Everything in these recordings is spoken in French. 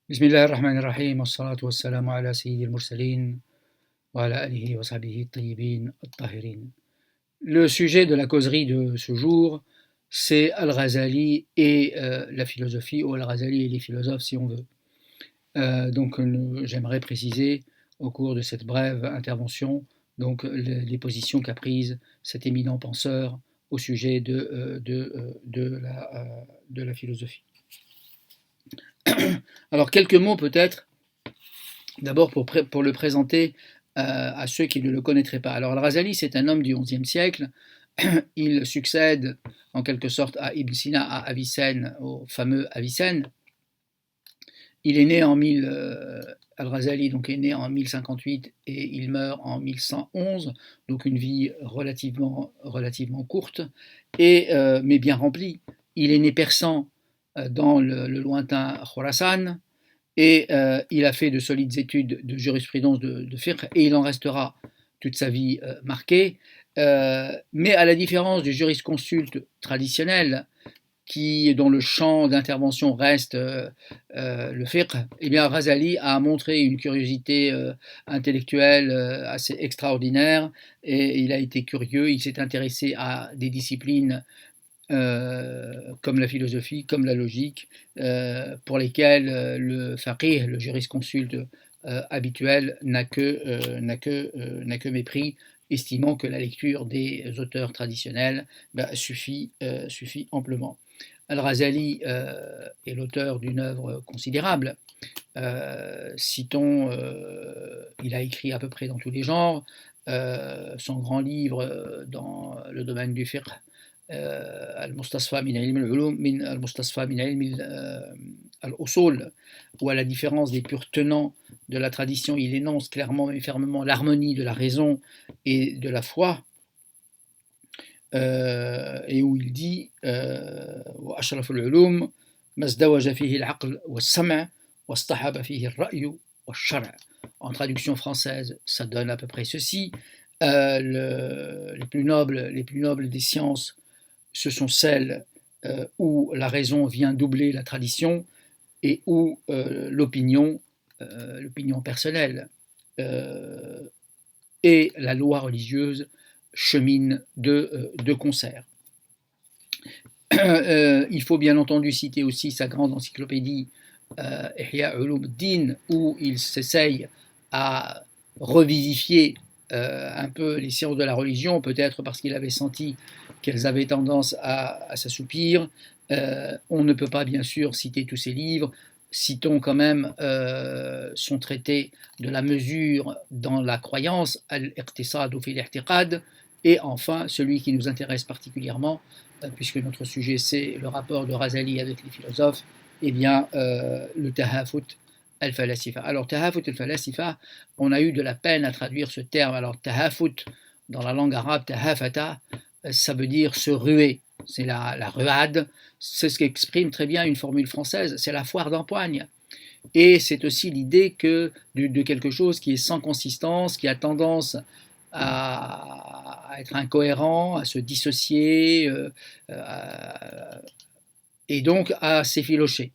بسم الله الرحمن الرحيم والصلاة والسلام على سيد المرسلين وعلى آله وصحبه الطيبين الطاهرين. Le sujet de la causerie de ce jour, c'est Al-Ghazali et la philosophie, ou Al-Ghazali et les philosophes si on veut. J'aimerais préciser au cours de cette brève intervention donc, les positions qu'a prises cet éminent penseur au sujet de la philosophie. Alors quelques mots peut-être, d'abord pour le présenter à ceux qui ne le connaîtraient pas. Alors Al-Ghazali, c'est un homme du XIe siècle. Il succède en quelque sorte à Ibn Sina, à Avicenne, au fameux Avicenne. Il est né en Al-Ghazali donc est né en 1058 et il meurt en 1111, donc une vie relativement courte, mais bien remplie. Il est né persan dans le lointain Khorasan, et il a fait de solides études de jurisprudence de fiqh, et il en restera toute sa vie marqué. Mais à la différence du jurisconsulte traditionnel, dont le champ d'intervention reste le fiqh, eh bien Ghazali a montré une curiosité intellectuelle assez extraordinaire, et il a été curieux, il s'est intéressé à des disciplines comme la philosophie, comme la logique, pour lesquelles le faqih, le jurisconsulte habituel, n'a que mépris, estimant que la lecture des auteurs traditionnels suffit amplement. Al-Ghazali est l'auteur d'une œuvre considérable. Citons, il a écrit à peu près dans tous les genres. Son grand livre dans le domaine du fiqh, Al-Mustasfa min ilm al-ulum min al-Mustasfa min ilm al-usul, où à la différence des purs tenants de la tradition, il énonce clairement et fermement l'harmonie de la raison et de la foi, et où il dit وأشرف العلوم ما ازدوج فيه العقل والسمع واصطحب فيه الرأي والشرع. En traduction française, ça donne à peu près ceci. Les plus nobles des sciences, ce sont celles où la raison vient doubler la tradition et où l'opinion personnelle et la loi religieuse cheminent de concert. Il faut bien entendu citer aussi sa grande encyclopédie Ihya Ulumuddin, où il s'essaye à revivifier un peu les sciences de la religion, peut-être parce qu'il avait senti qu'elles avaient tendance à s'assoupir. On ne peut pas bien sûr citer tous ses livres. Citons quand même son traité de la mesure dans la croyance, Al-Iqtisad ou fil I'tiqad, et enfin celui qui nous intéresse particulièrement, puisque notre sujet c'est le rapport de Ghazali avec les philosophes, eh bien le Tahafut al-Falasifa. Alors Tahafut al-Falasifa, on a eu de la peine à traduire ce terme. Alors Tahafut, dans la langue arabe, Tahafata, ça veut dire se ruer, c'est la ruade, c'est ce qu'exprime très bien une formule française, c'est la foire d'empoigne. Et c'est aussi l'idée de quelque chose qui est sans consistance, qui a tendance à être incohérent, à se dissocier, et donc à s'effilocher.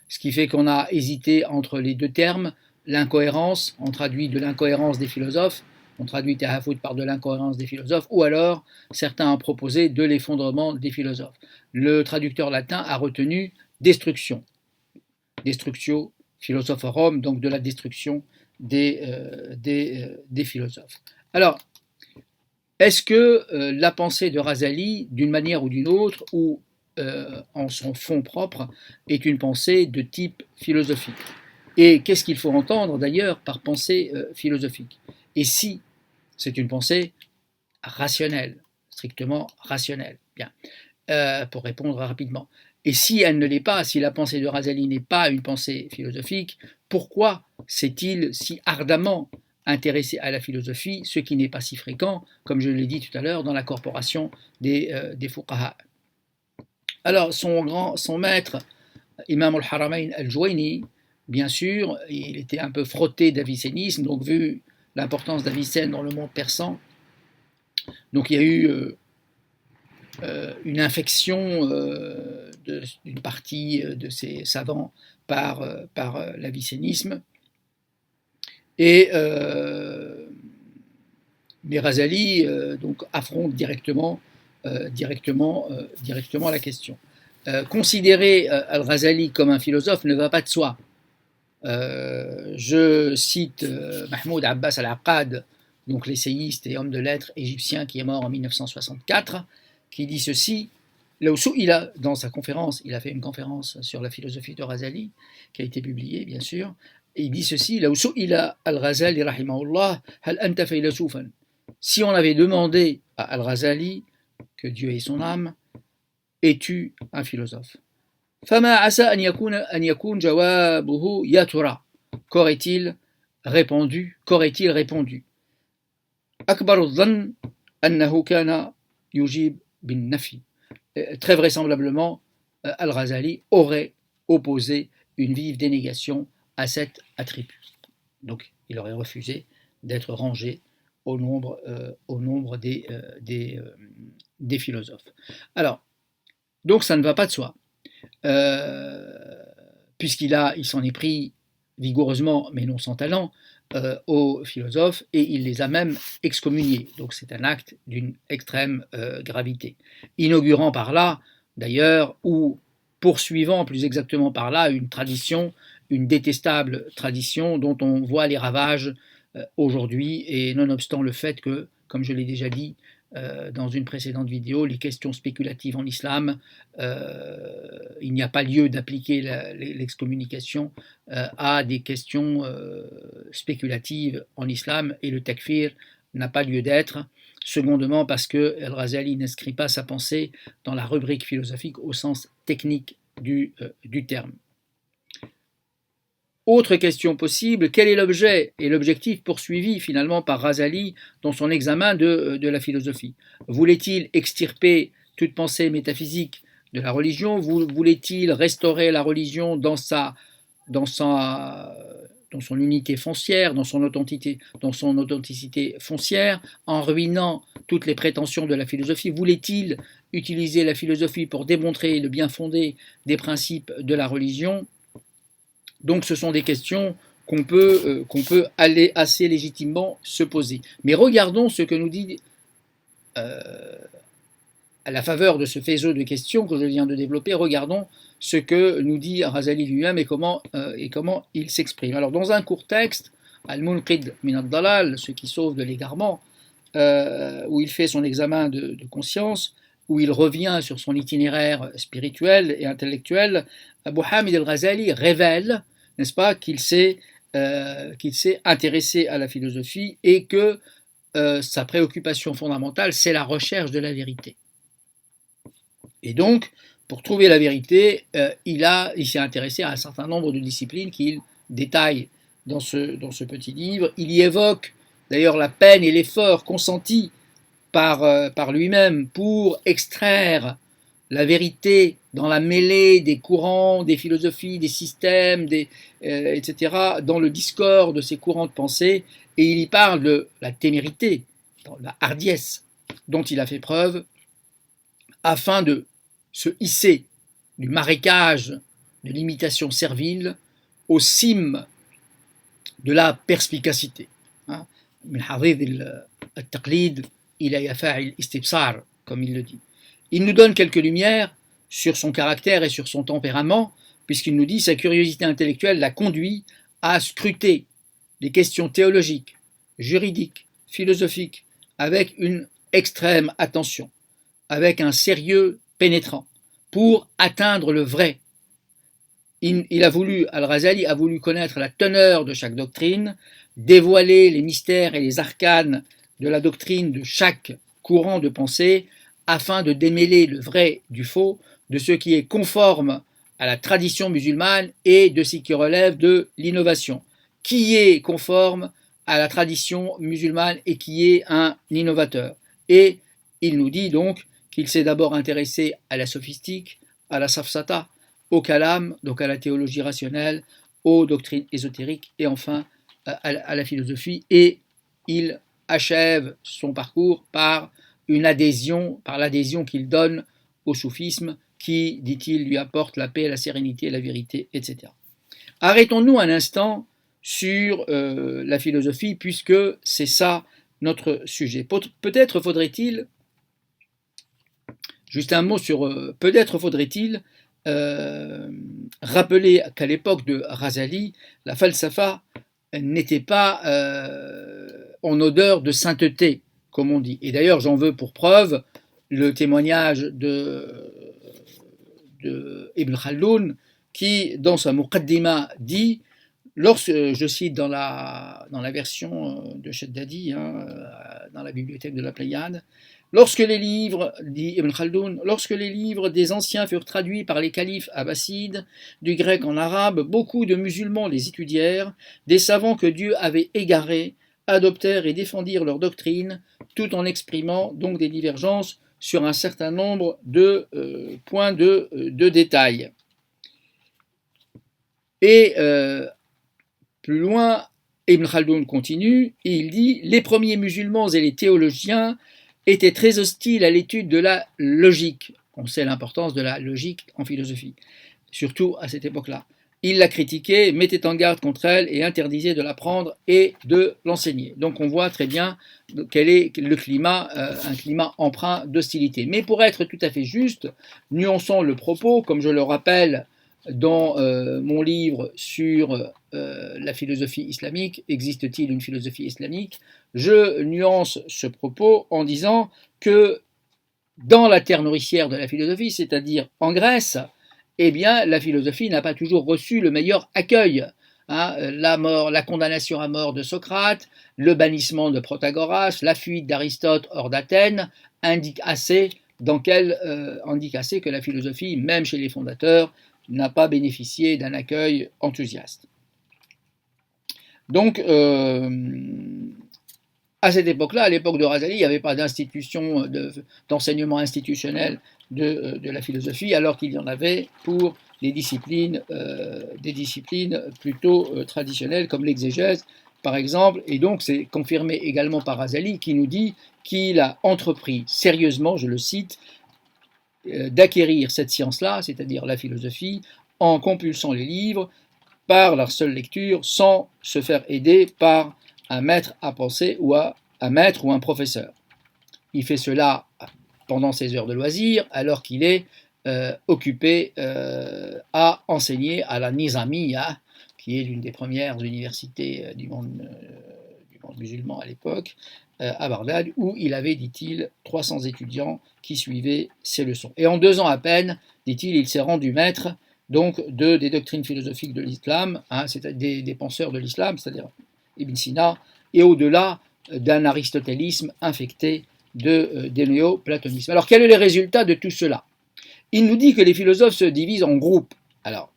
Ce qui fait qu'on a hésité entre les deux termes, l'incohérence, on traduit de l'incohérence des philosophes, on traduit Tahafut par de l'incohérence des philosophes, ou alors certains ont proposé de l'effondrement des philosophes. Le traducteur latin a retenu destruction, destructio philosophorum, donc de la destruction des philosophes. Alors, est-ce que la pensée de Ghazali, d'une manière ou d'une autre, ou en son fond propre, est une pensée de type philosophique? Et qu'est-ce qu'il faut entendre d'ailleurs par pensée philosophique? Et si c'est une pensée rationnelle, strictement rationnelle? Bien, pour répondre rapidement. Et si elle ne l'est pas, si la pensée de Ghazali n'est pas une pensée philosophique, pourquoi s'est-il si ardemment intéressé à la philosophie, ce qui n'est pas si fréquent, comme je l'ai dit tout à l'heure, dans la corporation des fuqaha? Alors, son maître, Imam al-Haramayn al-Juwayni, bien sûr, il était un peu frotté d'avicénisme, donc vu l'importance d'Avicenne dans le monde persan, donc il y a eu une infection d'une partie de ces savants par l'avicénisme. Et mais Razali donc affronte directement la question. Considérer Al-Ghazali comme un philosophe ne va pas de soi. Je cite Mahmoud Abbas al-Aqad, donc l'essayiste et homme de lettres égyptien qui est mort en 1964, qui dit ceci. Dans sa conférence, il a fait une conférence sur la philosophie de Razali, qui a été publiée, bien sûr, et il dit ceci, al-Ghazali rahimahullah, hal anta filosoufan. Si on avait demandé à Al-Ghazali, que Dieu ait son âme, es-tu un philosophe? فما عسى أن يكون جوابه يا ترى. Qu'aurait-il répondu? أكبر الظن أنه كان يجيب بالنفي. Très vraisemblablement, Al-Ghazali aurait opposé une vive dénégation à cet attribut. Donc, il aurait refusé d'être rangé au nombre des philosophes. Alors, donc ça ne va pas de soi. Puisqu'il s'en est pris vigoureusement, mais non sans talent, aux philosophes, et il les a même excommuniés. Donc c'est un acte d'une extrême gravité. Inaugurant par là, d'ailleurs, ou poursuivant plus exactement par là, une détestable tradition dont on voit les ravages aujourd'hui, et nonobstant le fait que, comme je l'ai déjà dit, dans une précédente vidéo, les questions spéculatives en islam, il n'y a pas lieu d'appliquer l'excommunication à des questions spéculatives en islam, et le takfir n'a pas lieu d'être. Secondement, parce que Al-Ghazali n'inscrit pas sa pensée dans la rubrique philosophique au sens technique du terme. Autre question possible, quel est l'objet et l'objectif poursuivi finalement par Razali dans son examen de la philosophie? Voulait-il extirper toute pensée métaphysique de la religion? Voulait-il restaurer la religion dans son unité foncière, dans son authenticité foncière, en ruinant toutes les prétentions de la philosophie? Voulait-il utiliser la philosophie pour démontrer le bien fondé des principes de la religion? Donc ce sont des questions qu'on peut aller assez légitimement se poser. Mais regardons ce que nous dit, à la faveur de ce faisceau de questions que je viens de développer, regardons ce que nous dit Razali lui-même et comment il s'exprime. Alors dans un court texte, Al-Munqid min ad-Dalal, ce qui sauve de l'égarement, où il fait son examen de conscience, où il revient sur son itinéraire spirituel et intellectuel, Abu Hamid al-Ghazali révèle, n'est-ce pas, qu'il s'est intéressé à la philosophie et que sa préoccupation fondamentale, c'est la recherche de la vérité. Et donc, pour trouver la vérité, il s'est intéressé à un certain nombre de disciplines qu'il détaille dans ce petit livre. Il y évoque d'ailleurs la peine et l'effort consentis par lui-même pour extraire la vérité dans la mêlée des courants, des philosophies, des systèmes, etc., dans le discord de ces courants de pensée, et il y parle de la témérité, de la hardiesse dont il a fait preuve afin de se hisser du marécage de l'imitation servile aux cimes de la perspicacité. Min hadid al-taqlid ila yafa'il istibsar, comme il le dit. Il nous donne quelques lumières sur son caractère et sur son tempérament, puisqu'il nous dit sa curiosité intellectuelle l'a conduit à scruter les questions théologiques, juridiques, philosophiques, avec une extrême attention, avec un sérieux pénétrant, pour atteindre le vrai. Al-Ghazali a voulu connaître la teneur de chaque doctrine, dévoiler les mystères et les arcanes de la doctrine de chaque courant de pensée, afin de démêler le vrai du faux, de ce qui est conforme à la tradition musulmane et de ce qui relève de l'innovation. Qui est conforme à la tradition musulmane et qui est un innovateur? Et il nous dit donc qu'il s'est d'abord intéressé à la sophistique, à la safsata, au kalam, donc à la théologie rationnelle, aux doctrines ésotériques et enfin à la philosophie. Et il achève son parcours par l'adhésion qu'il donne au soufisme, qui, dit-il, lui apporte la paix, la sérénité, la vérité, etc. Arrêtons-nous un instant sur la philosophie, puisque c'est ça notre sujet. Peut-être faudrait-il, juste un mot sur, peut-être faudrait-il rappeler qu'à l'époque de Razali, la falsafa n'était pas en odeur de sainteté, comme on dit. Et d'ailleurs, j'en veux pour preuve le témoignage de Ibn Khaldoun, qui, dans sa Muqaddima, dit, je cite dans la version de Shaddadi, dans la bibliothèque de la Pléiade, lorsque les livres, dit Ibn Khaldoun, lorsque les livres des anciens furent traduits par les califes abbassides, du grec en arabe, beaucoup de musulmans les étudièrent, des savants que Dieu avait égarés adoptèrent et défendirent leur doctrine, tout en exprimant donc des divergences sur un certain nombre de points de détail. Et plus loin, Ibn Khaldoun continue, et il dit « Les premiers musulmans et les théologiens étaient très hostiles à l'étude de la logique. » On sait l'importance de la logique en philosophie, surtout à cette époque-là. Ils la critiquaient, mettaient en garde contre elle et interdisaient de l'apprendre et de l'enseigner. Donc on voit très bien quel est le climat, un climat empreint d'hostilité. Mais pour être tout à fait juste, nuançons le propos, comme je le rappelle dans mon livre sur la philosophie islamique, existe-t-il une philosophie islamique? Je nuance ce propos en disant que dans la terre nourricière de la philosophie, c'est-à-dire en Grèce, eh bien, la philosophie n'a pas toujours reçu le meilleur accueil. La mort, la condamnation à mort de Socrate, le bannissement de Protagoras, la fuite d'Aristote hors d'Athènes indiquent assez que la philosophie, même chez les fondateurs, n'a pas bénéficié d'un accueil enthousiaste. Donc, à cette époque-là, à l'époque de Razali, il n'y avait pas d'institution d'enseignement institutionnel de la philosophie, alors qu'il y en avait pour des disciplines plutôt traditionnelles, comme l'exégèse, par exemple. Et donc, c'est confirmé également par Razali, qui nous dit qu'il a entrepris sérieusement, je le cite, d'acquérir cette science-là, c'est-à-dire la philosophie, en compulsant les livres par leur seule lecture, sans se faire aider par un maître à penser ou un maître ou un professeur. Il fait cela pendant ses heures de loisirs, alors qu'il est occupé à enseigner à la Nizamiya, qui est l'une des premières universités du monde musulman à l'époque, à Bagdad, où il avait, dit-il, 300 étudiants qui suivaient ses leçons. Et en 2 ans à peine, dit-il, il s'est rendu maître donc des doctrines philosophiques de l'islam, c'est-à-dire des penseurs de l'islam, c'est-à-dire Ibn Sina, et au-delà d'un aristotélisme infecté des néo-platonisme. Alors quel est le résultat de tout cela? Il nous dit que les philosophes se divisent en groupes. Alors,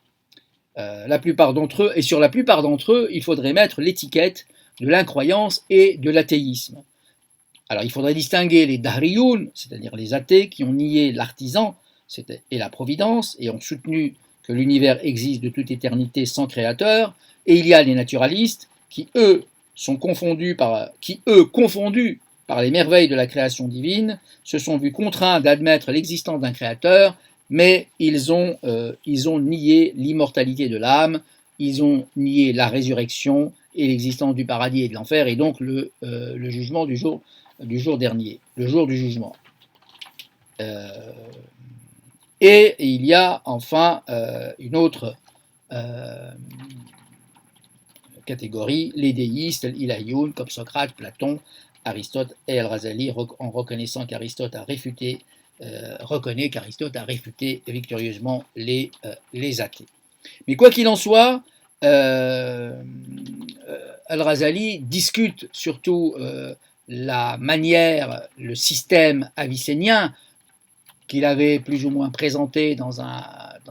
la plupart d'entre eux, et sur la plupart d'entre eux, il faudrait mettre l'étiquette de l'incroyance et de l'athéisme. Alors il faudrait distinguer les Dahriyoun, c'est-à-dire les athées qui ont nié l'artisan et la providence, et ont soutenu que l'univers existe de toute éternité sans créateur, et il y a les naturalistes qui, eux, confondus par les merveilles de la création divine, se sont vus contraints d'admettre l'existence d'un créateur, mais ils ont nié l'immortalité de l'âme, ils ont nié la résurrection et l'existence du paradis et de l'enfer, et donc le jugement du jour dernier, le jour du jugement. Et il y a enfin une autre catégorie, les déistes, l'Ilaïoun, comme Socrate, Platon, Aristote et Al-Razali, en reconnaissant qu'Aristote a réfuté, reconnaît qu'Aristote a réfuté victorieusement les athées. Mais quoi qu'il en soit, Al-Razali discute surtout la manière, le système avicénien qu'il avait plus ou moins présenté dans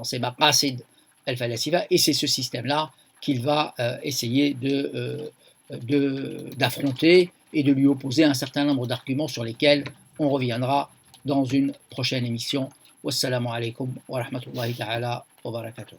ses Maqasid al-Falasifa, et c'est ce système-là qu'il va essayer d'affronter et de lui opposer un certain nombre d'arguments sur lesquels on reviendra dans une prochaine émission. Wassalamu alaikum wa rahmatullahi ta'ala wa barakatuh.